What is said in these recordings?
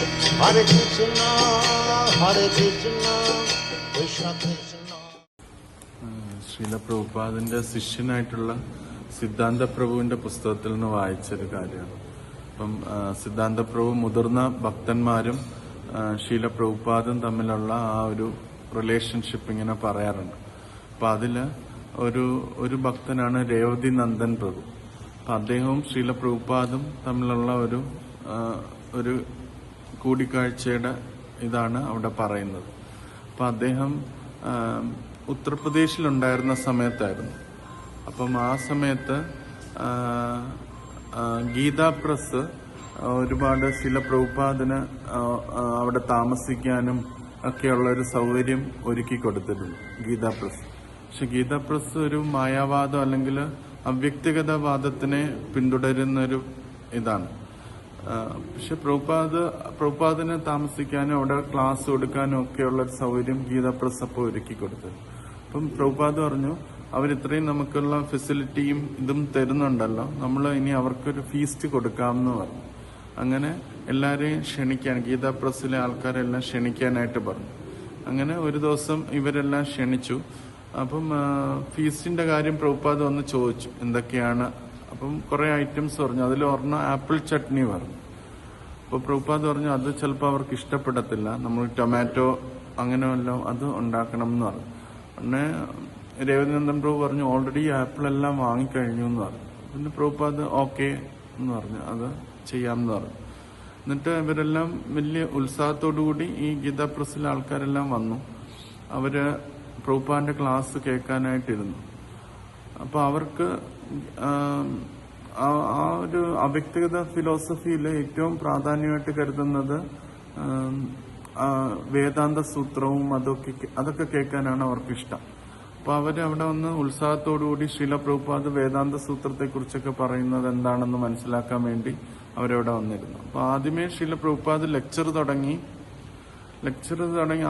Hare Krishna, Hare Krishna, Krishna Krishna. Srila പ്രഭുപാദിന്റെ ശിഷ്യനായിട്ടുള്ള സിദ്ധാന്ത പ്രഭുവിന്റെ പുസ്തകത്തിൽ നിന്ന് വായിച്ചൊരു കാര്യമാണ്. അപ്പം സിദ്ധാന്ത പ്രഭു മുതിർന്ന ഭക്തന്മാരും ശ്രീല പ്രഭുപാദും തമ്മിലുള്ള ആ ഒരു റിലേഷൻഷിപ്പ് ഇങ്ങനെ പറയാറുണ്ട്. അപ്പൊ അതില് ഒരു ഭക്തനാണ് രേവതി നന്ദൻ പ്രഭു. അപ്പൊ അദ്ദേഹവും ശ്രീല പ്രഭുപാദും തമ്മിലുള്ള ഒരു കൂടിക്കാഴ്ചയുടെ ഇതാണ് അവിടെ പറയുന്നത്. അപ്പൊ അദ്ദേഹം ഉത്തർപ്രദേശിലുണ്ടായിരുന്ന സമയത്തായിരുന്നു. അപ്പം ആ സമയത്ത് ഗീതാ പ്രസ് ഒരുപാട് ശ്രീല പ്രഭുപാദിന് അവിടെ താമസിക്കാനും ഒക്കെയുള്ള ഒരു സൗകര്യം ഒരുക്കി കൊടുത്തിരുന്നു ഗീതാ പ്രസ്. പക്ഷെ ഗീതാ പ്രസ് ഒരു മായാവാദം അല്ലെങ്കിൽ അവ്യക്തിഗതവാദത്തിനെ പിന്തുടരുന്നൊരു ഇതാണ്. പക്ഷെ പ്രഭുപാദിന് താമസിക്കാനും അവിടെ ക്ലാസ് കൊടുക്കാനും ഒക്കെയുള്ള ഒരു സൗകര്യം ഗീതാ പ്രസ് അപ്പോൾ ഒരുക്കി കൊടുത്തത്. അപ്പം പ്രഭുപാദ് പറഞ്ഞു, അവരിത്രയും നമുക്കുള്ള ഫെസിലിറ്റിയും ഇതും തരുന്നുണ്ടല്ലോ, നമ്മൾ ഇനി അവർക്കൊരു ഫീസ്റ്റ് കൊടുക്കാമെന്ന് പറഞ്ഞു. അങ്ങനെ എല്ലാരെയും ക്ഷണിക്കാൻ, ഗീതാ പ്രസ്സിലെ ആൾക്കാരെല്ലാം ക്ഷണിക്കാനായിട്ട് പറഞ്ഞു. അങ്ങനെ ഒരു ദിവസം ഇവരെല്ലാം ക്ഷണിച്ചു. അപ്പം ഫീസ്റ്റിന്റെ കാര്യം പ്രഭുപാദ് വന്ന് ചോദിച്ചു എന്തൊക്കെയാണ്. അപ്പം കുറെ ഐറ്റംസ് പറഞ്ഞു. അതിൽ ഒരെണ്ണം ആപ്പിൾ ചട്നി പറഞ്ഞു. അപ്പൊ പ്രഭുപാദ് പറഞ്ഞു അത് ചിലപ്പോൾ അവർക്ക് ഇഷ്ടപ്പെടത്തില്ല, നമ്മൾ ടൊമാറ്റോ അങ്ങനെ വല്ലതും അത് ഉണ്ടാക്കണം എന്ന് പറഞ്ഞു. പിന്നെ രേവതിനന്ദൻ പ്രഭു പറഞ്ഞു ഓൾറെഡി ആപ്പിൾ എല്ലാം വാങ്ങിക്കഴിഞ്ഞു എന്ന് പറഞ്ഞു. പിന്നെ പ്രഭുപാദ് ഓക്കെ എന്ന് പറഞ്ഞു, അത് ചെയ്യാമെന്ന് പറഞ്ഞു. എന്നിട്ട് ഇവരെല്ലാം വലിയ ഉത്സാഹത്തോടുകൂടി ഈ ഗീതാ പ്രസ്സിലെ ആൾക്കാരെല്ലാം വന്നു. അവര് പ്രഭുപാദിന്റെ ക്ലാസ് കേൾക്കാനായിട്ടിരുന്നു. അപ്പൊ അവർക്ക് ആ ഒരു അവ്യക്തിഗത ഫിലോസഫിയിൽ ഏറ്റവും പ്രാധാന്യമായിട്ട് കരുതുന്നത് വേദാന്ത സൂത്രവും അതൊക്കെ കേൾക്കാനാണ് അവർക്ക് ഇഷ്ടം. അപ്പൊ അവരവിടെ വന്ന് ഉത്സാഹത്തോടുകൂടി ശ്രീല പ്രഭുപാദ് വേദാന്ത സൂത്രത്തെ കുറിച്ചൊക്കെ പറയുന്നത് എന്താണെന്ന് മനസ്സിലാക്കാൻ വേണ്ടി അവരവിടെ വന്നിരുന്നു. അപ്പൊ ആദ്യമേ ശ്രീല പ്രഭുപാദ് ലെക്ചർ തുടങ്ങി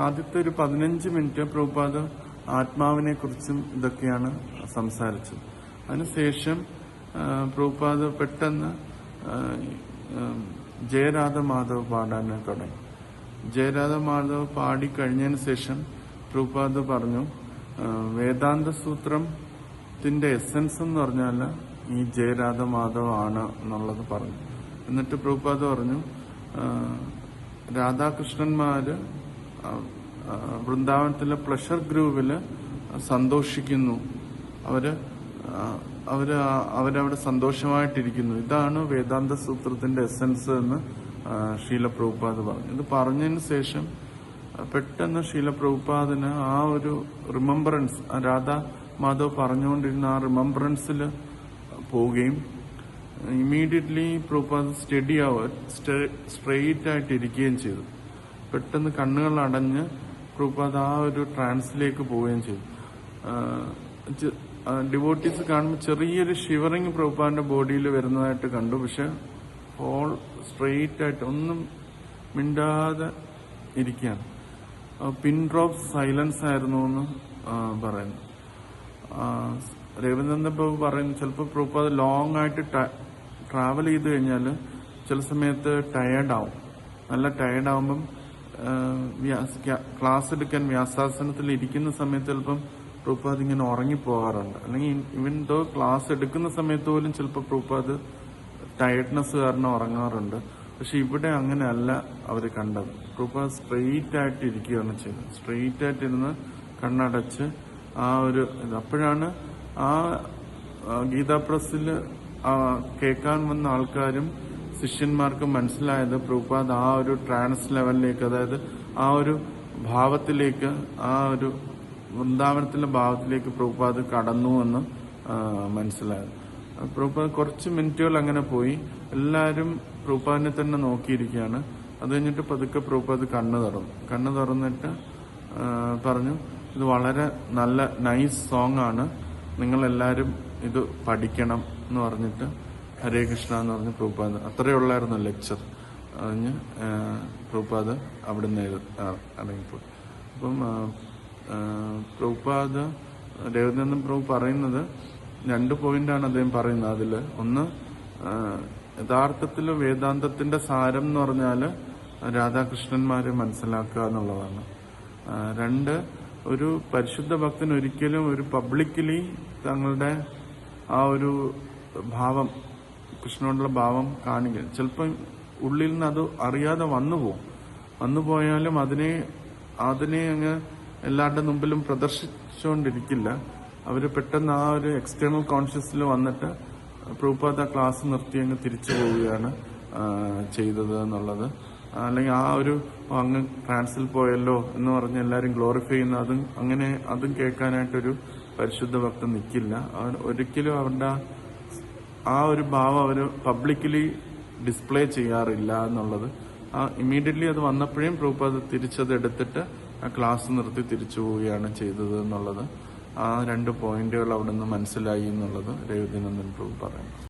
ആദ്യത്തെ ഒരു 15 മിനിറ്റ് പ്രഭുപാദ് ആത്മാവിനെ കുറിച്ചും ഇതൊക്കെയാണ് സംസാരിച്ചത്. അതിനുശേഷം പ്രഭുപാദ് പെട്ടെന്ന് ജയരാധ മാധവ് പാടാൻ തുടങ്ങി. ജയരാധ മാധവ് പാടിക്കഴിഞ്ഞതിന് ശേഷം പ്രഭുപാദ് പറഞ്ഞു വേദാന്ത സൂത്രത്തിന്റെ എസൻസ് എന്ന് പറഞ്ഞാൽ ഈ ജയരാധ മാധവ് ആണ് എന്നുള്ളത് പറഞ്ഞു. എന്നിട്ട് പ്രഭുപാദ് പറഞ്ഞു രാധാകൃഷ്ണന്മാര് വൃന്ദാവനത്തിലെ പ്ലഷർ ഗ്രൂവില് സന്തോഷിക്കുന്നു, അവരവിടെ സന്തോഷമായിട്ടിരിക്കുന്നു, ഇതാണ് വേദാന്ത സൂത്രത്തിന്റെ എസൻസ് എന്ന് ശ്രീല പ്രഭുപാദ് പറഞ്ഞു. ഇത് പറഞ്ഞതിന് ശേഷം പെട്ടെന്ന് ശ്രീല പ്രഭുപാദിന് ആ ഒരു റിമംബറൻസ്, രാധാ മാധവ് പറഞ്ഞുകൊണ്ടിരുന്ന ആ റിമംബറൻസിൽ പോവുകയും ഇമ്മീഡിയറ്റ്ലി പ്രഭുപാദ് സ്ട്രെയിറ്റ് ആയിട്ട് ഇരിക്കുകയും ചെയ്തു. പെട്ടെന്ന് കണ്ണുകൾ അടഞ്ഞ് പ്രഭുപാദ് ആ ഒരു ട്രാൻസിലേക്ക് പോവുകയും ചെയ്തു. ഡിവോട്ടീസ് കാണുമ്പോൾ ചെറിയൊരു ഷിവറിങ് പ്രഭുപാദിന്റെ ബോഡിയിൽ വരുന്നതായിട്ട് കണ്ടു. പക്ഷെ ഹോൾ സ്ട്രെയിറ്റ് ആയിട്ട് ഒന്നും മിണ്ടാതെ ഇരിക്കുകയാണ്. പിൻ ഡ്രോപ്പ് സൈലൻസ് ആയിരുന്നു എന്ന് പറയുന്നു. രവീന്ദ്രനാഥ പ്രഭു പറയുന്നു ചിലപ്പോൾ പ്രഭുപാദ് ലോങ് ആയിട്ട് ട്രാവൽ ചെയ്ത് കഴിഞ്ഞാൽ ചില സമയത്ത് ടയേർഡാവും. നല്ല ടയേർഡാവുമ്പം ക്ലാസ് എടുക്കാൻ വ്യാസാസനത്തിൽ ഇരിക്കുന്ന സമയത്ത് ചിലപ്പം പ്രഭുപാദ് ഇങ്ങനെ ഉറങ്ങിപ്പോകാറുണ്ട്. അല്ലെങ്കിൽ ഇവൻ ദോ ക്ലാസ് എടുക്കുന്ന സമയത്ത് പോലും ചിലപ്പോൾ പ്രഭുപാദ് ടയർഡ്നെസ് കാരണം ഉറങ്ങാറുണ്ട്. പക്ഷെ ഇവിടെ അങ്ങനെയല്ല അവർ കണ്ടത്. പ്രഭുപാദ് സ്ട്രെയിറ്റ് ആയിട്ട് ഇരിക്കുകയാണ് ചെയ്തത്. സ്ട്രെയിറ്റ് ആയിട്ടിരുന്ന് കണ്ണടച്ച് ആ ഒരു അപ്പോഴാണ് ആ ഗീതാ പ്രസ്സിൽ കേൾക്കാൻ വന്ന ആൾക്കാരും ശിഷ്യന്മാർക്കും മനസ്സിലായത് പ്രഭുപാദ് ആ ഒരു ട്രാൻസ് ലെവലിലേക്ക്, അതായത് ആ ഒരു ഭാവത്തിലേക്ക്, ആ ഒരു വൃന്ദാവനത്തിലെ ഭാവത്തിലേക്ക് പ്രഭുപാദ് കടന്നു എന്ന് മനസ്സിലായത്. പ്രഭുപാദ് കുറച്ച് മിനിറ്റുകൾ അങ്ങനെ പോയി. എല്ലാവരും പ്രഭുപാദിനെ തന്നെ നോക്കിയിരിക്കുകയാണ്. അത് കഴിഞ്ഞിട്ട് പതുക്കെ പ്രഭുപാദ് കണ്ണ് തുറന്നിട്ട് പറഞ്ഞു ഇത് വളരെ നല്ല നൈസ് സോങ് ആണ്, നിങ്ങളെല്ലാവരും ഇത് പഠിക്കണം എന്ന് പറഞ്ഞിട്ട് ഹരേ കൃഷ്ണ എന്ന് പറഞ്ഞ് പ്രഭുപാദ് അത്രയേ ഉള്ളായിരുന്നു ലെക്ചർ. അതിന് പ്രഭുപാദ് അവിടുന്ന് ഇറങ്ങിപ്പോയി. അപ്പം പ്രഭുപാദ് രവീന്ദ്രനാഥൻ പ്രഭു പറയുന്നത് 2 പോയിന്റാണ് അദ്ദേഹം പറയുന്നത്. അതിൽ ഒന്ന് യഥാർത്ഥത്തിൽ വേദാന്തത്തിന്റെ സാരം എന്ന് പറഞ്ഞാൽ രാധാകൃഷ്ണന്മാരെ മനസ്സിലാക്കുക എന്നുള്ളതാണ്. 2, ഒരു പരിശുദ്ധ ഭക്തൻ ഒരിക്കലും ഒരു പബ്ലിക്കലി തങ്ങളുടെ ആ ഒരു ഭാവം, കൃഷ്ണനോടുള്ള ഭാവം കാണിക്കുക. ചിലപ്പോൾ ഉള്ളിൽ നിന്ന് അത് അറിയാതെ വന്നുപോയാലും അതിനെ അങ്ങ് എല്ലാവരുടെ മുമ്പിലും പ്രദർശിച്ചുകൊണ്ടിരിക്കില്ല. അവർ പെട്ടെന്ന് ആ ഒരു എക്സ്റ്റേണൽ കോൺഷ്യസിൽ വന്നിട്ട് പ്രഭുപാദ ക്ലാസ് നിർത്തി അങ്ങ് തിരിച്ചു പോവുകയാണ് ചെയ്തത് എന്നുള്ളത്. അല്ലെങ്കിൽ ആ ഒരു അങ്ങ് ട്രാൻസിൽ പോയല്ലോ എന്ന് പറഞ്ഞ് എല്ലാവരും ഗ്ലോറിഫൈ ചെയ്യുന്ന അതും കേൾക്കാനായിട്ടൊരു പരിശുദ്ധ ഭക്തൻ നിൽക്കില്ല. ഒരിക്കലും അവരുടെ ആ ഒരു ഭാവം അവർ പബ്ലിക്കലി ഡിസ്പ്ലേ ചെയ്യാറില്ല എന്നുള്ളത്. ഇമ്മീഡിയറ്റ്ലി അത് വന്നപ്പോഴും പ്രഭുപാദ തിരിച്ചത് എടുത്തിട്ട് ആ ക്ലാസ് നിർത്തി തിരിച്ചു പോവുകയാണ് ചെയ്തത് എന്നുള്ളത്. ആ 2 പോയിന്റുകൾ അവിടെ നിന്ന് മനസ്സിലായി എന്നുള്ളത് രേവതിനന്ദൻ പ്രഭു പറയുന്നു.